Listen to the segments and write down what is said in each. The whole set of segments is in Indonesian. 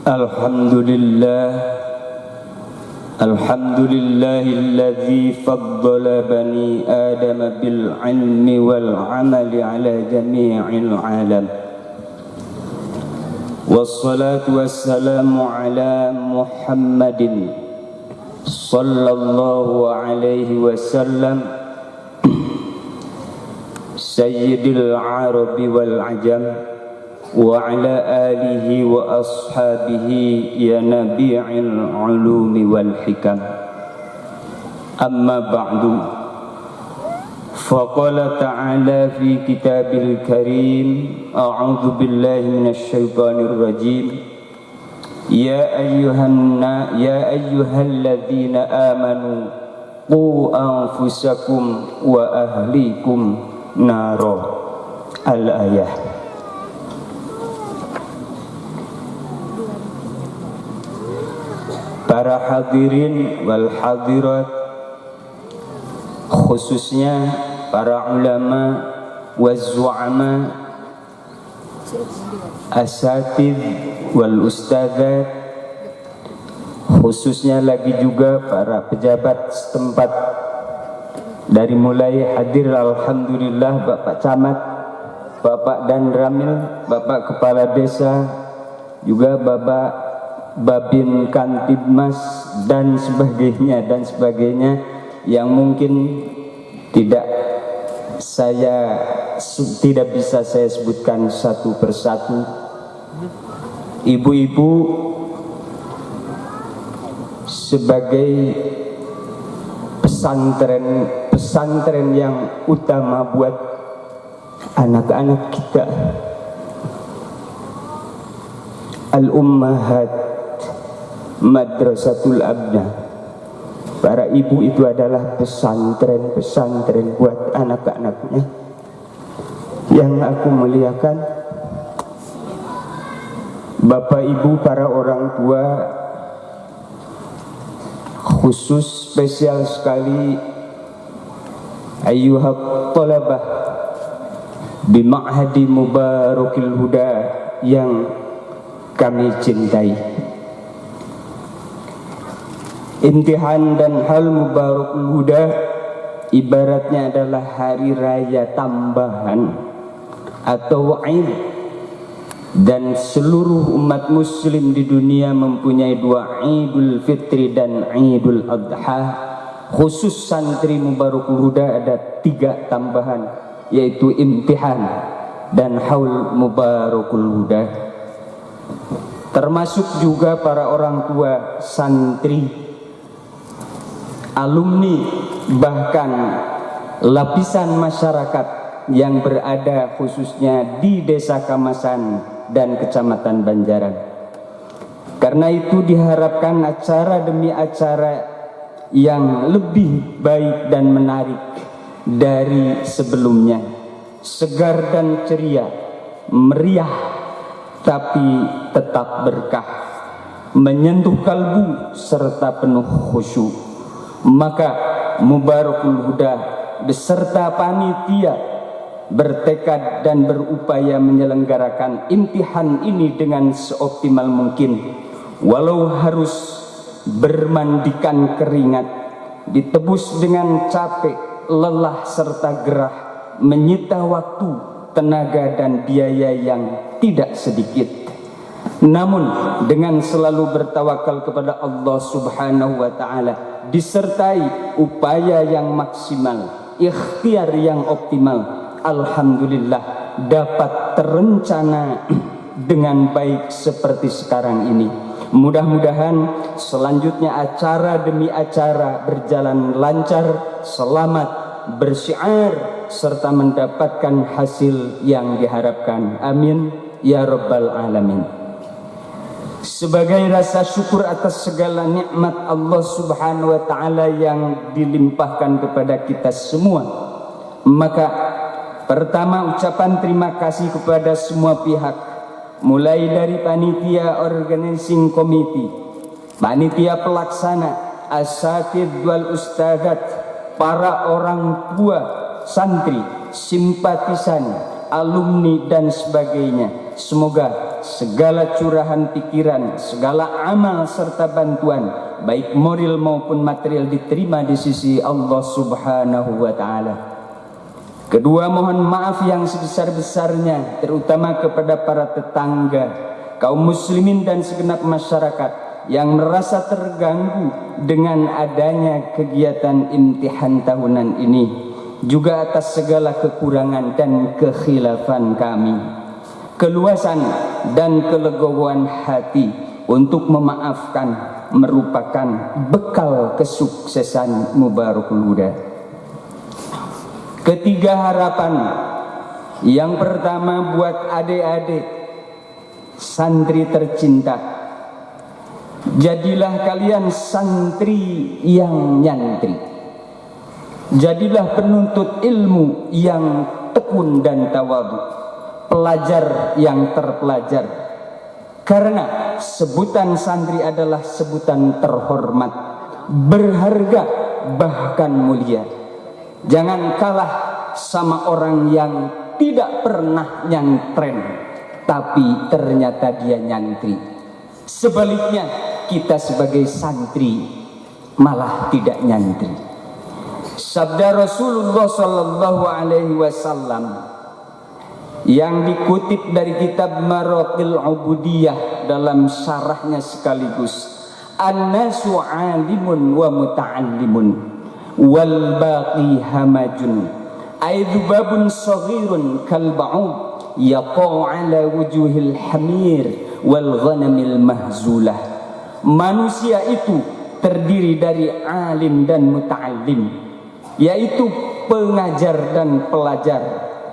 Alhamdulillahilladzi faddala bani Adam bil ilmi wal amali ala jami'il alam. Wassalatu wassalamu ala Muhammadin sallallahu alaihi wasallam sayyidil arabi wal ajam wa ala alihi wa ashabihi ya nabi'il ulumi wal hikam. Amma ba'du, faqala ta'ala fi kitabil karim, a'udzu billahi minasy syaithanir rajim, ya ayyuhalladzina amanu qu anfusakum wa ahlikum naro. Al-ayah. Para hadirin wal hadirat, khususnya para ulama waz-zu'ama, asatidz wal ustadzat, khususnya lagi juga para pejabat setempat, dari mulai hadir alhamdulillah Bapak Camat, Bapak Dan Ramil, Bapak Kepala Desa, juga Bapak Babin Kantibmas dan sebagainya yang mungkin tidak bisa saya sebutkan satu persatu. Ibu-ibu, sebagai pesantren yang utama buat anak-anak kita, al-ummahat madrasatul abna, para ibu itu adalah pesantren buat anak-anaknya yang aku muliakan. Bapak ibu, para orang tua, khusus spesial sekali ayyuhat talabah di Ma'hadi Mubarakil Huda yang kami cintai. Imtihan dan hal Mubarakul Huda ibaratnya adalah hari raya tambahan atau Aid, dan seluruh umat muslim di dunia mempunyai dua Idul Fitri dan Idul Adha. Khusus santri Mubarakul Huda ada 3 tambahan, yaitu imtihan dan haul Mubarakul Huda. Termasuk juga para orang tua, santri, alumni, bahkan lapisan masyarakat yang berada khususnya di Desa Kamasan dan Kecamatan Banjaran. Karena itu diharapkan acara demi acara yang lebih baik dan menarik dari sebelumnya, segar dan ceria, meriah tapi tetap berkah, menyentuh kalbu serta penuh khusyuk. Maka Mubarakul Huda beserta panitia bertekad dan berupaya menyelenggarakan imtihan ini dengan seoptimal mungkin, walau harus bermandikan keringat, ditebus dengan capek, lelah serta gerah, menyita waktu, tenaga dan biaya yang tidak sedikit. Namun dengan selalu bertawakal kepada Allah Subhanahu wa ta'ala, disertai upaya yang maksimal, ikhtiar yang optimal, alhamdulillah dapat terencana dengan baik seperti sekarang ini. Mudah-mudahan selanjutnya acara demi acara berjalan lancar, selamat, bersyiar, serta mendapatkan hasil yang diharapkan. Amin ya rabbal alamin. Sebagai rasa syukur atas segala nikmat Allah Subhanahu wa ta'ala yang dilimpahkan kepada kita semua, maka pertama ucapan terima kasih kepada semua pihak, mulai dari panitia organizing committee, panitia pelaksana, asatidz wal ustadzat, para orang tua, santri, simpatisan, alumni dan sebagainya, semoga segala curahan pikiran, segala amal serta bantuan baik moral maupun material diterima di sisi Allah Subhanahu wa taala. Kedua, mohon maaf yang sebesar-besarnya terutama kepada para tetangga, kaum muslimin dan segenap masyarakat yang merasa terganggu dengan adanya kegiatan imtihan tahunan ini, juga atas segala kekurangan dan kekhilafan kami. Keluasan dan kelegowoan hati untuk memaafkan merupakan bekal kesuksesan Mubarakul Huda. Ketiga harapan, yang pertama buat adik-adik santri tercinta, jadilah kalian santri yang nyantri, jadilah penuntut ilmu yang tekun dan tawadhu, pelajar yang terpelajar, karena sebutan santri adalah sebutan terhormat, berharga, bahkan mulia. Jangan kalah sama orang yang tidak pernah nyantren tapi ternyata dia nyantri. Sebaliknya, kita sebagai santri malah tidak nyantri. Sabda Rasulullah sallallahu alaihi wasallam yang dikutip dari kitab Maraqil Ubudiyah dalam syarahnya sekaligus, an-nasu 'alimun wa muta'allimun wal baqi hamajun aidubabun saghirun kal ba'ud yaqa'u 'ala wujuhil hamir wal ghanamil mahzulah. Manusia itu terdiri dari alim dan muta'allim, yaitu pengajar dan pelajar.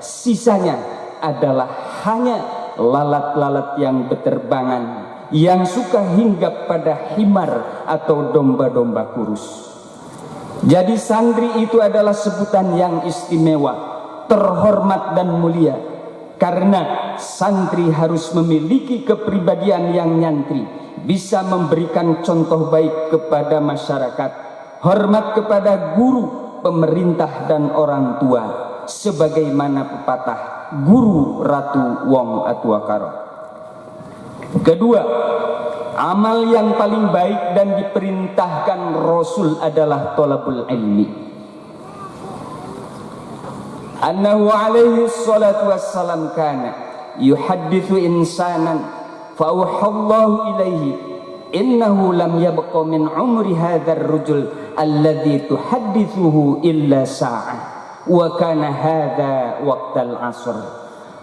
Sisanya adalah hanya lalat-lalat yang berterbangan, yang suka hinggap pada himar atau domba-domba kurus. Jadi santri itu adalah sebutan yang istimewa, terhormat dan mulia, karena santri harus memiliki kepribadian yang nyantri, bisa memberikan contoh baik kepada masyarakat, hormat kepada guru, pemerintah dan orang tua, sebagaimana pepatah guru ratu wong atua karo. Kedua, amal yang paling baik dan diperintahkan Rasul adalah thalabul ilmi. Annahu alaihi salatu wassalam kana yuhaddithu insanan fa auhallahu ilaihi innahu lam yabqa min umri hadzal rajul alladhi tuhaddithuhu illa sa'ah wa kana hadha waqtal asr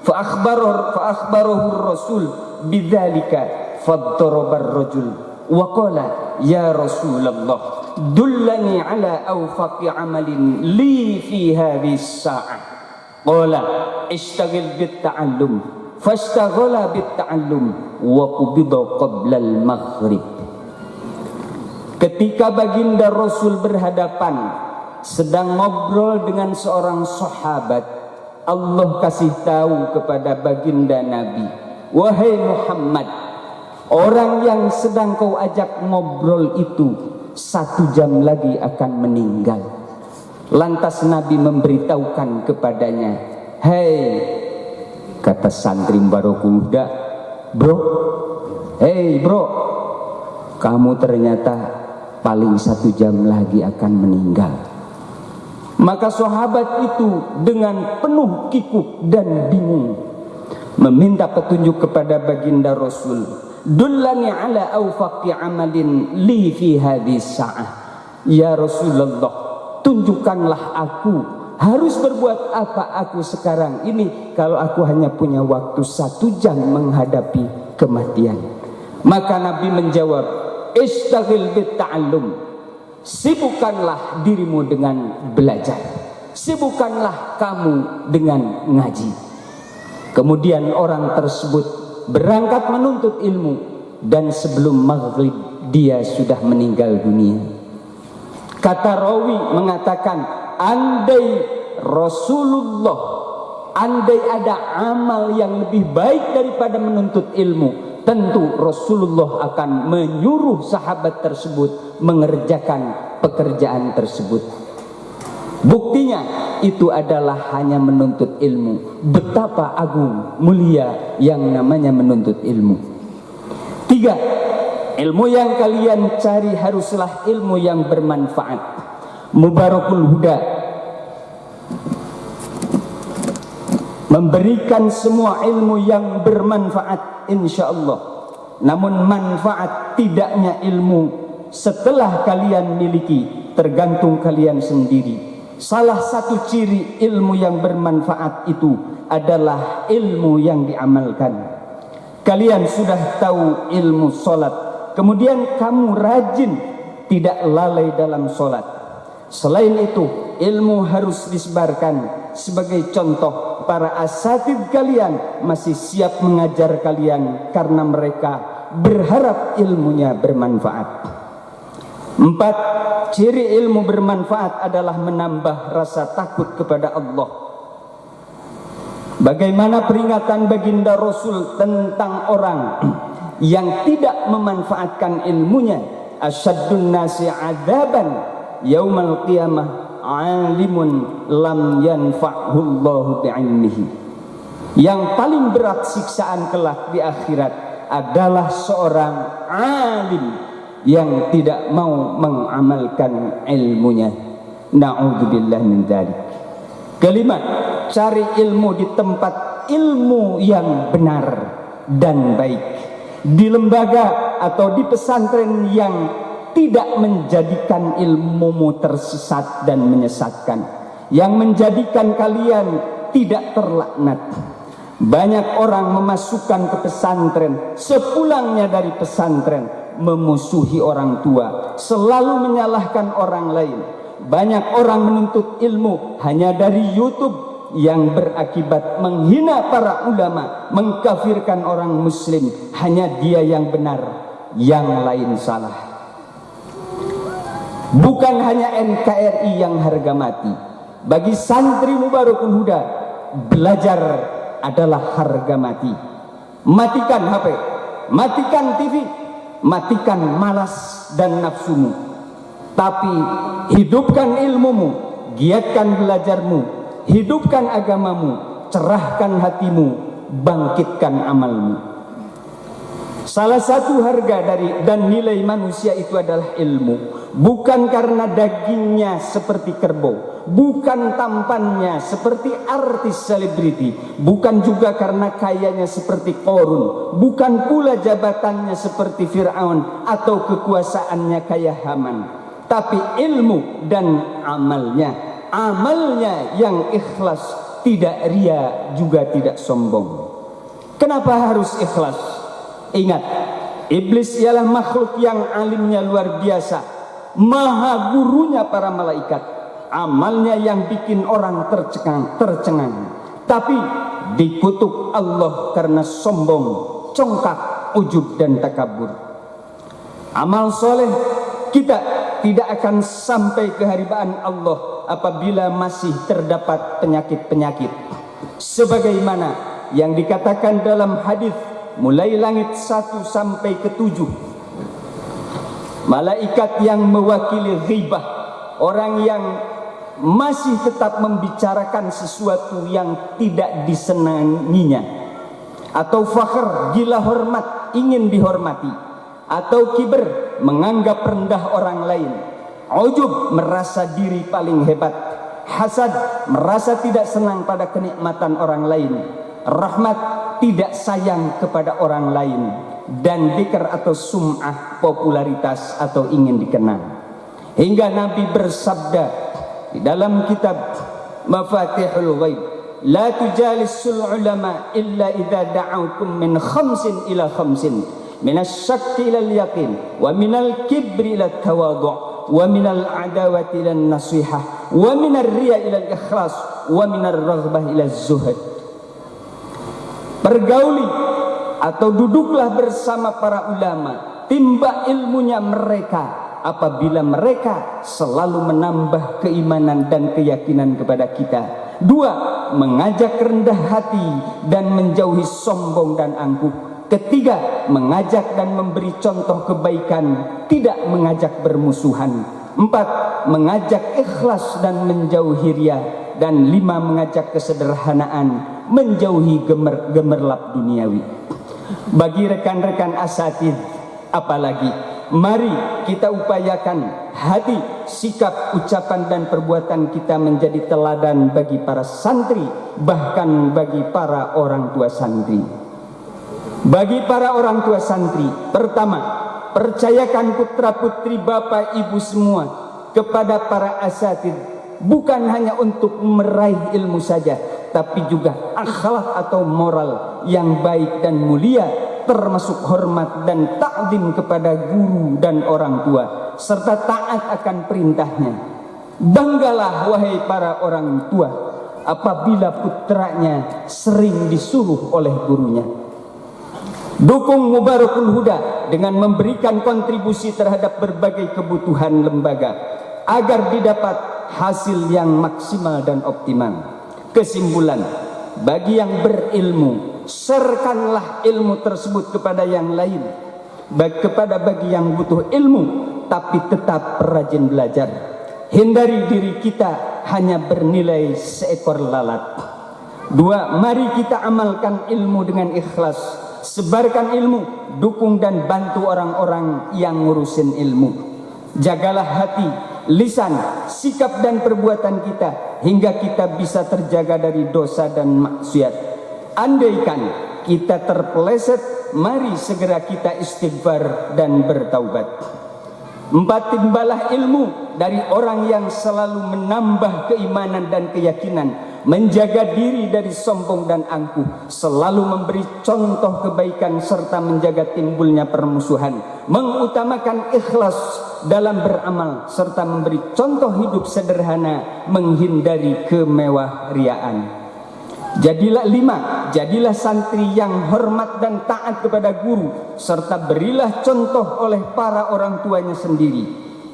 fa akhbarahu ar-rasul bidzalika fadaraba ar-rajul wa qala ya Rasulullah dullani ala awfaqi amalin li fi hadhihi as-sa'ah qala ishtaghil bit ta'allum fastaghala bit ta'allum wa qubida qabla al-maghrib. Ketika baginda Rasul berhadapan sedang ngobrol dengan seorang sahabat, Allah kasih tahu kepada baginda Nabi, wahai Muhammad, orang yang sedang kau ajak ngobrol itu 1 jam lagi akan meninggal. Lantas Nabi memberitahukan kepadanya, hei, kata santri Mubarakul Huda, bro, hei bro, kamu ternyata paling 1 jam lagi akan meninggal. Maka sahabat itu dengan penuh kikuk dan bingung meminta petunjuk kepada baginda Rasul, dullani ala awfaqi amalin li fi hadhihi sa'ah. Ya Rasulullah, tunjukkanlah aku harus berbuat apa aku sekarang ini kalau aku hanya punya waktu 1 jam menghadapi kematian. Maka Nabi menjawab, istaghil bit ta'allum, sibukkanlah dirimu dengan belajar, sibukkanlah kamu dengan ngaji. Kemudian orang tersebut berangkat menuntut ilmu dan sebelum maghrib dia sudah meninggal dunia. Kata rawi mengatakan, andai Rasulullah, andai ada amal yang lebih baik daripada menuntut ilmu, tentu Rasulullah akan menyuruh sahabat tersebut mengerjakan pekerjaan tersebut. Buktinya itu adalah hanya menuntut ilmu. Betapa agung mulia yang namanya menuntut ilmu. 3. Ilmu yang kalian cari haruslah ilmu yang bermanfaat. Mubarakul Huda memberikan semua ilmu yang bermanfaat insyaallah. Namun manfaat tidaknya ilmu setelah kalian miliki tergantung kalian sendiri. Salah satu ciri ilmu yang bermanfaat itu adalah ilmu yang diamalkan. Kalian sudah tahu ilmu solat, kemudian kamu rajin tidak lalai dalam solat. Selain itu, ilmu harus disebarkan. Sebagai contoh, para asatid kalian masih siap mengajar kalian karena mereka berharap ilmunya bermanfaat. 4. Ciri ilmu bermanfaat adalah menambah rasa takut kepada Allah. Bagaimana peringatan baginda Rasul tentang orang yang tidak memanfaatkan ilmunya? Asyaddun nasi adzaban yaumal qiyamah alimun lam yanfa'hullahu bi'ilmihi. Yang paling berat siksaan kelak di akhirat adalah seorang alim yang tidak mau mengamalkan ilmunya. Na'udzubillah min dzalik. 5. Cari ilmu di tempat ilmu yang benar dan baik. Di lembaga atau di pesantren yang tidak menjadikan ilmumu tersesat dan menyesatkan, yang menjadikan kalian tidak terlaknat. Banyak orang memasukkan ke pesantren, sepulangnya dari pesantren memusuhi orang tua, selalu menyalahkan orang lain. Banyak orang menuntut ilmu hanya dari YouTube yang berakibat menghina para ulama, mengkafirkan orang muslim. Hanya dia yang benar, yang lain salah. Bukan hanya NKRI yang harga mati. Bagi santri Mubarakul Huda, belajar adalah harga mati. Matikan HP, matikan TV, matikan malas dan nafsumu, tapi hidupkan ilmumu, giatkan belajarmu, hidupkan agamamu, cerahkan hatimu, bangkitkan amalmu. Salah satu harga dari dan nilai manusia itu adalah ilmu. Bukan karena dagingnya seperti kerbau, bukan tampannya seperti artis selebriti, bukan juga karena kayanya seperti Qarun, bukan pula jabatannya seperti Fir'aun atau kekuasaannya kayak Haman, tapi ilmu dan amalnya. Amalnya yang ikhlas, tidak ria juga tidak sombong. Kenapa harus ikhlas? Ingat, iblis ialah makhluk yang alimnya luar biasa, maha gurunya para malaikat. Amalnya yang bikin orang tercengang. Tapi dikutuk Allah karena sombong, congkak, ujub dan takabur. Amal soleh kita tidak akan sampai keharibaan Allah apabila masih terdapat penyakit-penyakit. Sebagaimana yang dikatakan dalam hadis mulai langit 1 sampai ke 7, malaikat yang mewakili ghibah, orang yang masih tetap membicarakan sesuatu yang tidak disenanginya, atau fakhr, gila hormat, ingin dihormati, atau kibr, menganggap rendah orang lain, ujub, merasa diri paling hebat, hasad, merasa tidak senang pada kenikmatan orang lain, rahmat, tidak sayang kepada orang lain, dan dzikr atau sum'ah, popularitas atau ingin dikenal. Hingga Nabi bersabda di dalam kitab Mafatihul Ghaib, la tujalisul ulama illa idza da'aukum min khamsin ila khamsin, minasy-syakki ila al-yaqin, wa minal kibri ila at-tawadhu', wa minal adawati ila an-nasihah, wa minar riya ila al-ikhlas, wa minar raghbah ila az-zuhd. Pergauli atau duduklah bersama para ulama, timba ilmunya mereka apabila mereka selalu menambah keimanan dan keyakinan kepada kita. 2. Mengajak rendah hati dan menjauhi sombong dan angkuh. 3. Mengajak dan memberi contoh kebaikan, tidak mengajak bermusuhan. 4. Mengajak ikhlas dan menjauhi riya. Dan 5. Mengajak kesederhanaan, menjauhi gemerlap duniawi. Bagi rekan-rekan asatidz, apalagi mari kita upayakan hati, sikap, ucapan dan perbuatan kita menjadi teladan bagi para santri, bahkan bagi para orang tua santri. Bagi para orang tua santri, pertama, percayakan putra-putri bapak ibu semua kepada para asatidz, bukan hanya untuk meraih ilmu saja, tapi juga akhlak atau moral yang baik dan mulia, termasuk hormat dan ta'zim kepada guru dan orang tua, serta taat akan perintahnya. Banggalah wahai para orang tua apabila putranya sering disuruh oleh gurunya. Dukung Mubarakul Huda dengan memberikan kontribusi terhadap berbagai kebutuhan lembaga agar didapat hasil yang maksimal dan optimal. Kesimpulan, bagi yang berilmu, serkanlah ilmu tersebut kepada yang lain. Bagi yang butuh ilmu tapi tetap rajin belajar. Hindari diri kita hanya bernilai seekor lalat. 2. Mari kita amalkan ilmu dengan ikhlas. Sebarkan ilmu, dukung dan bantu orang-orang yang ngurusin ilmu. Jagalah hati, lisan, sikap dan perbuatan kita hingga kita bisa terjaga dari dosa dan maksiat. Andaikan kita terpeleset, mari segera kita istighfar dan bertaubat. 4. Timbalah ilmu dari orang yang selalu menambah keimanan dan keyakinan, menjaga diri dari sombong dan angkuh, selalu memberi contoh kebaikan serta menjaga timbulnya permusuhan, mengutamakan ikhlas dalam beramal serta memberi contoh hidup sederhana, menghindari kemewah riaan. Jadilah 5. Jadilah santri yang hormat dan taat kepada guru, serta berilah contoh oleh para orang tuanya sendiri.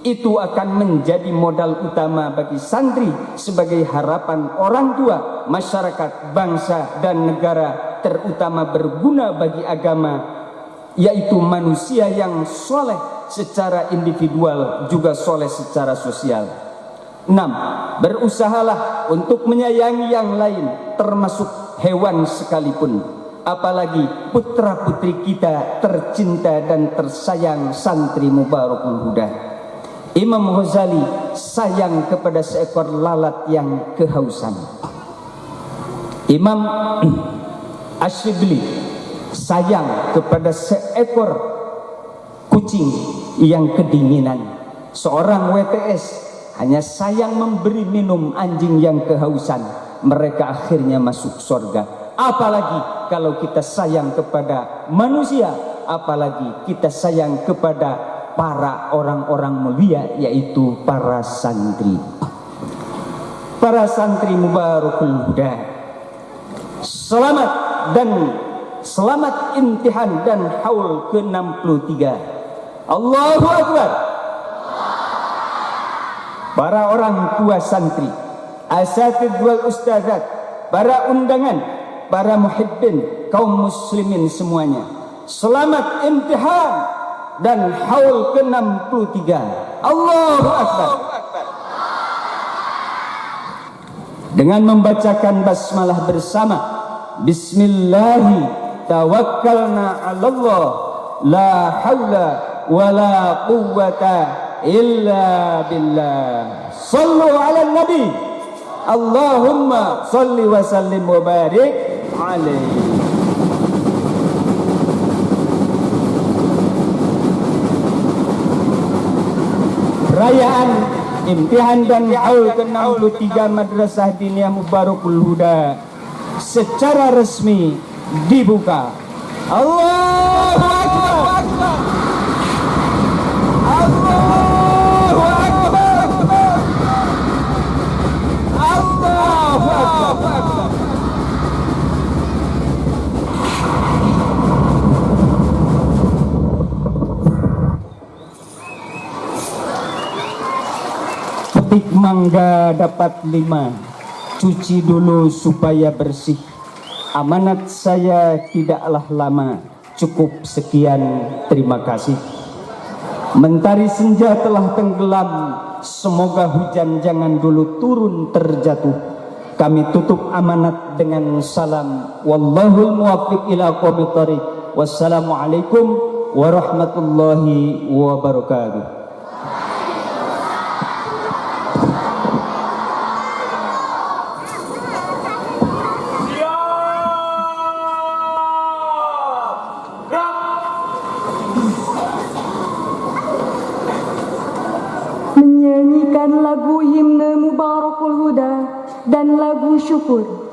Itu akan menjadi modal utama bagi santri sebagai harapan orang tua, masyarakat, bangsa dan negara, terutama berguna bagi agama, yaitu manusia yang soleh secara individual juga soleh secara sosial. 6. Berusahalah untuk menyayangi yang lain, termasuk hewan sekalipun, apalagi putra-putri kita tercinta dan tersayang santri Mubarakul Huda. Imam Ghazali sayang kepada seekor lalat yang kehausan. Imam Ash-Shibli sayang kepada seekor kucing yang kedinginan. Seorang WTS hanya sayang memberi minum anjing yang kehausan, mereka akhirnya masuk surga. Apalagi kalau kita sayang kepada manusia, apalagi kita sayang kepada para orang-orang mulia, yaitu para santri. Para santri Mubarakul Huda, selamat imtihan dan haul ke-63. Allahu Akbar. Para orang tua santri, asatidz wal ustadzat, para undangan, para muhibbin, kaum muslimin semuanya, selamat imtihan dan haul ke-63. Allahu Akbar. Dengan membacakan basmalah bersama, Bismillahi tawakkalna 'alallah, la haula wala quwwata illa billah. Sallu ala nabi. Allahumma salli wa sallim wa barik alaihi. Perayaan imtihan dan haul ke-63 Madrasah Diniyah Mubarakul Huda secara resmi dibuka. Allahu Akbar. Allahu Akbar. Allahu Akbar. Petik mangga dapat 5, cuci dulu supaya bersih. Amanat saya tidaklah lama, cukup sekian, terima kasih. Mentari senja telah tenggelam, semoga hujan jangan dulu turun terjatuh. Kami tutup amanat dengan salam. Wallahul muwaffiq ila aqwamit thoriq. Wassalamualaikum warahmatullahi wabarakatuh. Menyanyikan lagu himne Mubarakul Huda dan lagu syukur.